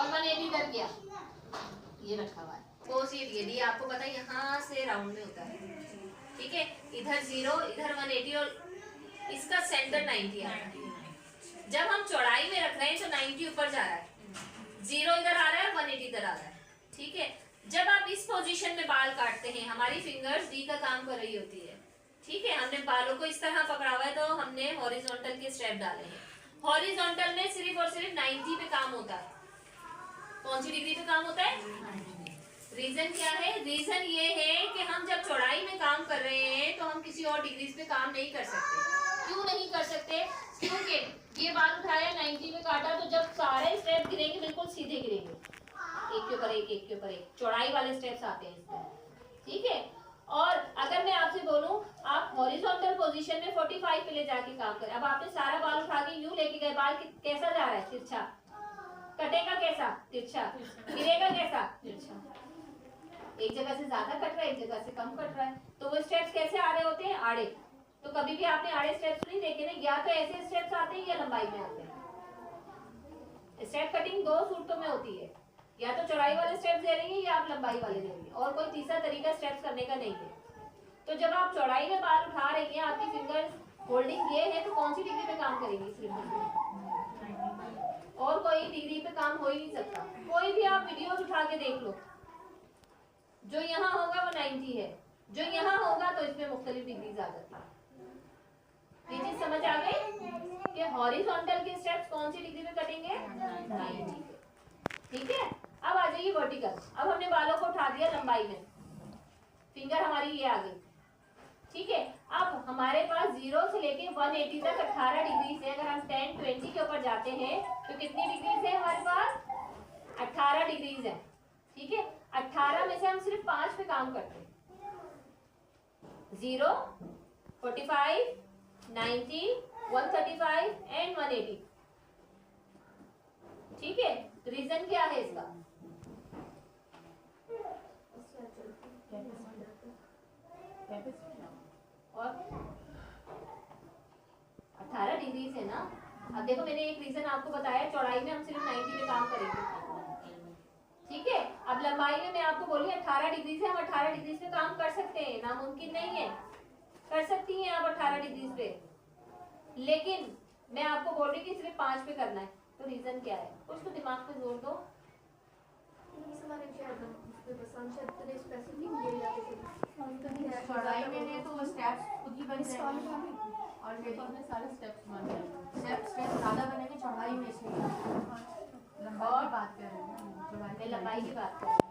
और 180 इधर किया, ये रखा हुआ है। कोस ये आपको पता है यहाँ से राउंड में होता है, ठीक है। इधर 0, इधर 180 और इसका सेंटर 90 आ रहा है। जब हम चौड़ाई में रख रहे हैं तो 90 ऊपर जा रहा है, 0 इधर आ रहा है, 180 इधर आ रहा है, ठीक है। जब आप इस पोजीशन में बाल काटते हैं, हमारी फिंगर्स डी का काम कर रही होती है, ठीक है। हमने बालों को इस तरह पकड़ा हुआ है तो हमने हॉरिजॉन्टल के स्टेप डाले हैं। हॉरिजॉन्टल में सिर्फ और सिर्फ 90 पे काम होता है। कौन सी डिग्री पे काम होता है? रीजन क्या है? रीजन ये है कि हम जब चौड़ाई में काम कर रहे हैं तो हम किसी और डिग्रीज पे काम नहीं कर सकते। क्यों नहीं कर सकते? क्योंकि ये बाल उठाया 90 में काटा तो जब सारे स्टेप गिरेंगे बिल्कुल सीधे गिरेंगे, एक के ऊपर एक, एक के ऊपर एक, चौड़ाई वाले स्टेप्स आते हैं इसमें, ठीक है। और अगर मैं आपसे बोलूं आप हॉरिजॉन्टल पोजीशन में 45 पे ले जाके काम करें, अब आपने सारा बाल उठा के यूं लेके गए, बाल कैसा जा रहा है? तिरछा। कटेगा कैसा? तिरछा। गिरेगा कैसा? तिरछा। एक जगह से ज्यादा कट रहा है, एक जगह से कम कट रहा है, तो वो स्टेप्स कैसे आ रहे होते हैं? आड़े। तो कभी भी आपने आड़े स्टेप्स नहीं देखे ना, या तो ऐसे स्टेप्स आते हैं या लंबाई में आते हैं। स्टेप कटिंग 2 सूरतों में होती है, या तो चौड़ाई वाले स्टेप्स दे रही है या आप लंबाई वाले दे रही है, और कोई तीसरा तरीका स्टेप्स करने का नहीं है। तो जब आप चौड़ाई में बाल उठा रही हैं, आपकी फिंगर्स होल्डिंग ये है, तो कौन सी डिग्री पे काम करेंगी? सिर्फ और कोई डिग्री पे काम हो ही नहीं सकता। कोई भी आप वीडियोस उठा के देख लो, जो यहाँ होगा वो 90 है, जो यहाँ होगा तो इसमें मुख्तलिफ डिग्रीज आ जाती है। ये चीज समझ आ गई कि हॉरिजॉन्टल के स्टेप्स कौन सी डिग्री पे कटेंगे? 90 पे, ठीक है। अब आ जाइए वर्टिकल। अब हमने बालों को उठा दिया लंबाई में, फिंगर हमारी ये आ गई, ठीक है। अब हमारे पास 0 से लेके 180 तक 18 डिग्री से, अगर हम 10, 20 के ऊपर जाते हैं तो कितनी डिग्रीज है हमारे पास? 18 डिग्रीज है, ठीक है। 18 में से हम सिर्फ 5 पे काम करते हैं, 0, 45, 90, 135 एंड 180, ठीक है। रीजन क्या है इसका? और 18 डिग्री से ना, अब देखो मैंने एक रीजन आपको बताया, चौड़ाई में हम सिर्फ 90 पे काम करेंगे, ठीक है। अब लंबाई में मैं आपको बोली 18 डिग्री से, हम 18 डिग्री पे काम कर सकते हैं, नामुमकिन नहीं है, कर सकती हैं आप 18 डिग्री पे, लेकिन मैं आपको बोल रही कि सिर्फ 5 पे करना है। तो रीजन क्या है? कुछ तो दिमाग पे जोर दो। चौड़ाई में तो वो स्टेप्स खुद ही बन जाएंगे, ऑलरेडी हमने सारे स्टेप्स बन गए, स्टेप्स ज्यादा बनेंगे चौड़ाई में, इसलिए लंबाई की बात कर रहे हैं, चौड़ाई में लंबाई की बात कर रहे हैं।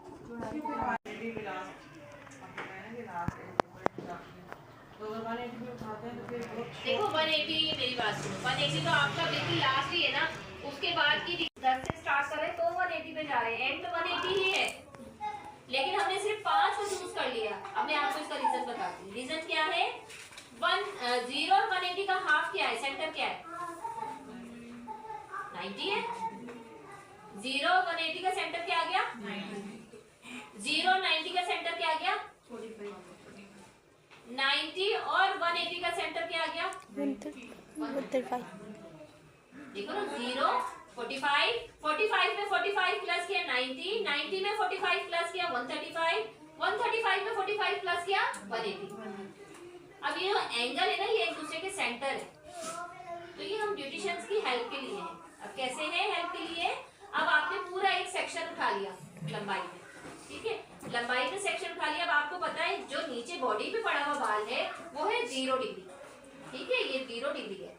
देखो 180, मेरी बात सुनो, 180 तो आपका बिल्कुल लास्ट ही है ना, उसके बाद की 10 से स्टार्ट कर रहे हैं तो 180 पे जा रहे हैं, एंड तो 180 ही है, लेकिन हमने सिर्फ 5 को चूज कर लिया। अब मैं आपको इसका रीजन बताती हूँ। रीजन क्या है? 0 और 180 का हाफ क्या है? सेंटर क्या है? 90 है। 0 और 180 का सेंटर क्या आ गया? 0 और 90 का सेंटर क्या आ गया? 90 और 180 का सेंटर क्या आ गया? 135। देखो ना, 0, 45, 45 में 45 प्लस किया 90, 90 में 45 प्लस किया 135, 135 में 45 प्लस किया 180। अब ये जो एंगल है ना, ये एक दूसरे के सेंटर है, तो ये हम ब्यूटिशियंस की हेल्प के लिए है। अब कैसे है हेल्प के लिए? अब आपने पूरा एक सेक्शन उठा लिया लंबाई में, ठीक है, लंबाई में सेक्शन उठा लिया। अब आपको पता है जो नीचे बॉडी पे पड़ा हुआ बाल है वो है 0 डिग्री, ठीक है, ये 0 डिग्री है,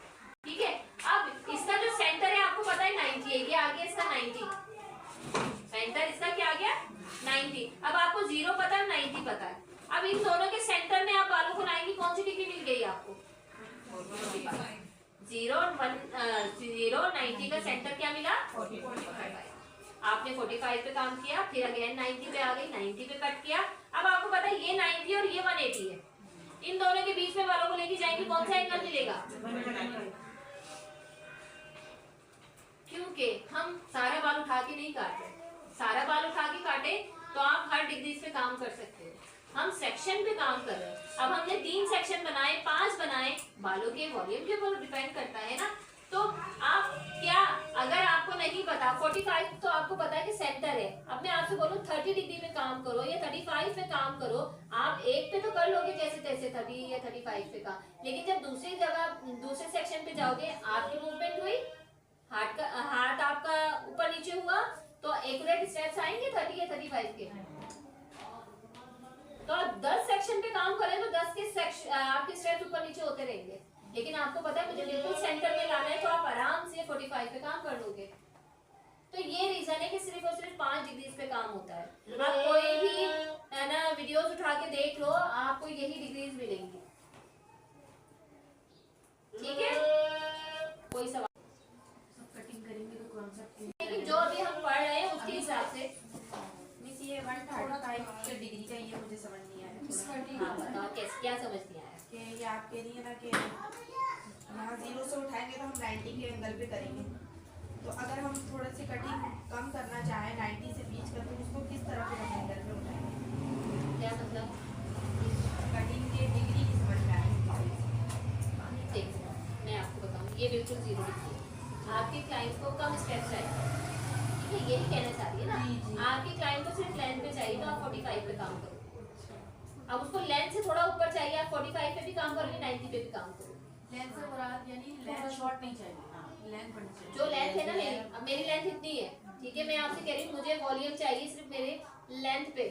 ठीक है। अब इसका जो सेंटर है आपको पता है 90 है, ये आ गया इसका 90, सेंटर इसका क्या आ गया? 90। अब आपको 0 पता है, 90 पता है। अब इन दोनों के सेंटर में आप बालों को लाएंगे, कौन सी डिग्री मिल गई आपको? 0 और 90 का सेंटर क्या मिला? 45। आपने 45 पे काम किया, फिर अगेन 90 पे आ गई, 90 पे कट किया। अब आपको पता है ये 90 और ये 180 है, इन दोनों के बीच में बालों को लेके जाएंगे, कौन सा एंगल मिलेगा? क्योंकि हम सारा बाल उठा के नहीं काटते, सारा बाल उठा के काटे तो आप हर डिग्री पे काम कर सकते हो, हम सेक्शन पे काम कर रहे हैं। अब हमने 3 सेक्शन बनाए, 5 बनाए, बालों के वॉल्यूम के ऊपर डिपेंड करता है ना। तो आप क्या, अगर आपको नहीं पता 45 तो आपको पता है कि अब मैं आपसे बोलूं 30 डिग्री में काम करो या 35 में काम करो, आप एक पे तो कर लोगे जैसे तैसे 30 या 35 पे का, लेकिन जब दूसरी जगह दूसरे सेक्शन पे जाओगे आपकी मूवमेंट हुई, हाथ आपका ऊपर नीचे हुआ, तो एक्यूरेट स्टेप्स आएंगे 30 या 35 के। तो आप 10 सेक्शन पे काम करें तो 10 के सेक्शन आपके स्टेप्स ऊपर नीचे होते रहेंगे, लेकिन आपको पता है मुझे बिल्कुल सेंटर में लाना है तो आप आराम से 45 पे काम कर लोगे। तो ये रीजन है कि सिर्फ और सिर्फ 5 डिग्रीज पे काम होता है। आप कोई भी है ना वीडियोस उठा के देख लो, आपको यही डिग्रीज मिलेंगी। ठीक है, कोई सवाल? कटिंग करेंगे तो कॉन्सेप्ट, लेकिन जो अभी हम पढ़ रहे हैं उसके हिसाब से मिस ये 135 डिग्री का ये मुझे समझ नहीं आया। हाँ बताओ कैसे, क्या समझ नहीं आया? कि ये आप कह रही है ना कि यहाँ 0 से उठाएंगे तो हम 90 के एंगल पे करेंगे, तो अगर हम थोड़ा सी कटिंग कम करना चाहें 90 से बीच का, तो उसको किस तरह से हम एंगल पे उठाएंगे? क्या मतलब? कटिंग के डिग्री की समझ में आएगी। देखो मैं आपको बताऊँ, ये बिल्कुल 0 डिग्री है। आपके क्लाइंट को कम स्टेप्स चाहिए, ठीक है, यही कहना चाह रही है ना। आपके क्लाइंट को सिर्फ लेंथ पे चाहिए तो आप 45 पे काम करो। अब उसको लेंथ से थोड़ा ऊपर चाहिए, आप 45 पे भी काम करोगे, 90 पे भी काम करो। लेंथ से मुराद यानी लेंथ शॉर्ट नहीं चाहिए, लेंथ बढ़नी चाहिए। जो लेंथ है ना मेरी, अब मेरी लेंथ इतनी है, ठीक है, मैं आपसे कह रही हूँ मुझे वॉल्यूम चाहिए सिर्फ मेरे लेंथ पे,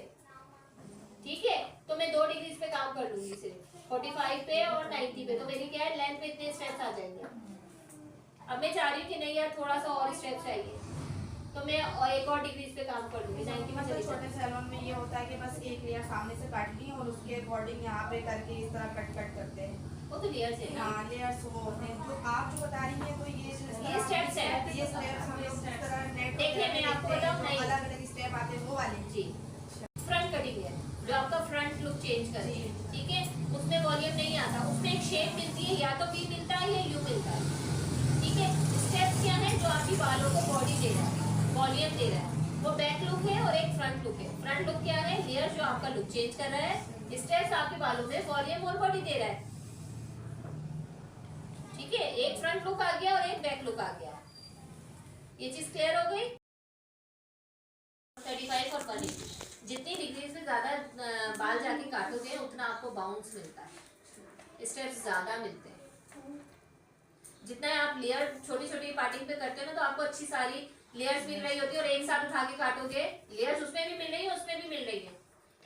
ठीक है, तो मैं 2 डिग्री पे काम कर लूंगी सिर्फ 45 पे और 90 पे, तो मेरी क्या है लेंथ पे इतने स्टेप्स आ जाएंगे। अब मैं चाह रही हूँ कि नहीं यार थोड़ा सा और स्टेप चाहिए, तो मैं और एक और डिग्री पे काम कर लूंगी 90 पे चली छोटे सैलून में ये होता है कि बस एक लेयर सामने से काट ली और उसके अकॉर्डिंग यहाँ पे करके इस तरह कट करते हैं। वो तो लेयर्स है। हाँ लेयर्स वो होते हैं, जो आप जो बता रही हैं तो ये स्टेप्स है, ये स्टेप्स हम लोग इस तरह नेट देखिए मैं आपको बताऊँ, नहीं अलग अलग स्टेप आते हैं वो वाले। जी, फ्रंट कटिंग है जो आपका फ्रंट लुक चेंज करे, ठीक है, उसमें वॉल्यूम नहीं आता, उसमें एक शेप मिलती है, या तो वी मिलता है या यू मिलता है, ठीक है। स्टेप्स क्या है? जो आपकी बालों को बॉडी दे रहा है, वॉल्यूम दे रहा है, वो बैक लुक है और एक फ्रंट लुक है। फ्रंट लुक क्या है? लेयर जो आपका लुक चेंज कर रहा है, स्टेप्स आपके बालों में वॉल्यूम और बॉडी दे रहा है, ठीक है। एक फ्रंट लुक आ गया और एक बैक लुक आ गया, ये चीज क्लियर हो गई। 35 और 180, जितनी डिग्री से ज्यादा बाल जाके काटोगे उतना आपको बाउंस मिलता है, स्टेप्स ज्यादा मिलते हैं। जितना आप लेयर छोटी छोटी पार्टिंग पे करते हो ना, तो आपको अच्छी सारी लेयर्स मिल रही होती है, और एक साथ उठा के काटोगे लेयर्स उसमें भी मिल रही है उसमें भी मिल रही है,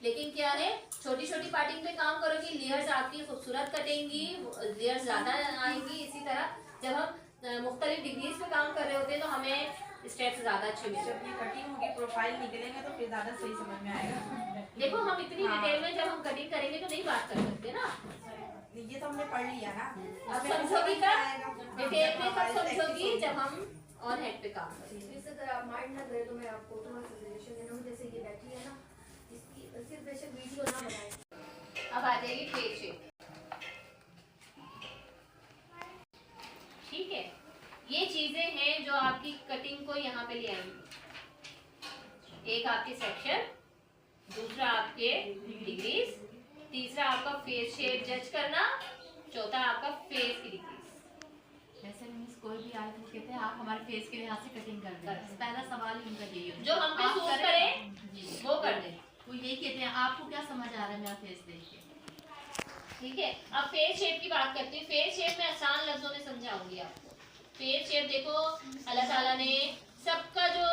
लेकिन क्या है छोटी छोटी पार्टिंग पे काम करोगी लेयर्स आपकी खूबसूरत कटेंगी, लेयर्स ज्यादा आएंगी। इसी तरह जब हम मुख्तलिफ डिग्रीज पे काम कर रहे होते हैं तो हमें स्टेप्स ज्यादा अच्छे मिलते हैं। जब ये कटिंग होगी प्रोफाइल निकलेंगे तो फिर ज्यादा सही समझ में आएगा। देखो हम इतनी डिटेल में जब हम कटिंग करेंगे तो नहीं बात कर सकते ना, ये तो हमने पढ़ लिया ना। अब समझोगी कब डिटेल में, कब समझोगी जब हम ऑन हेड पे काम करेंगे। इस तरह आप माइंड ना करें तो मैं आपको थोड़ा सा सजेशन देना हूँ, जैसे ये बैठी है ना, इसकी सिर्फ बेशक वीडियो ना बनाए। अब आ जाएगी फेस शेप, ठीक है। ये चीजें हैं जो आपकी कटिंग को यहाँ पे ले आएंगी। एक आपके सेक्शन, दूसरा आपके डिग्रीज, तीसरा आपका फेस शेप जज करना, चौथा आपका फेस की डिग्रीज। वैसे मिस कोई भी आए तो कहते हैं आप हमारे फेस के लिहाज से कटिंग कर दें, पहला सवाल ही उनका यही होता है जो हम पे सूट करे वो कर दें। वो यही कहते हैं आपको क्या समझ आ रहा है मेरा फेस देख के, ठीक है। अब फेस शेप की बात करते हैं। फेस शेप में आसान लफ्जों में समझाऊंगी आपको। फेस शेप देखो, अल्लाह ताला ने सबका जो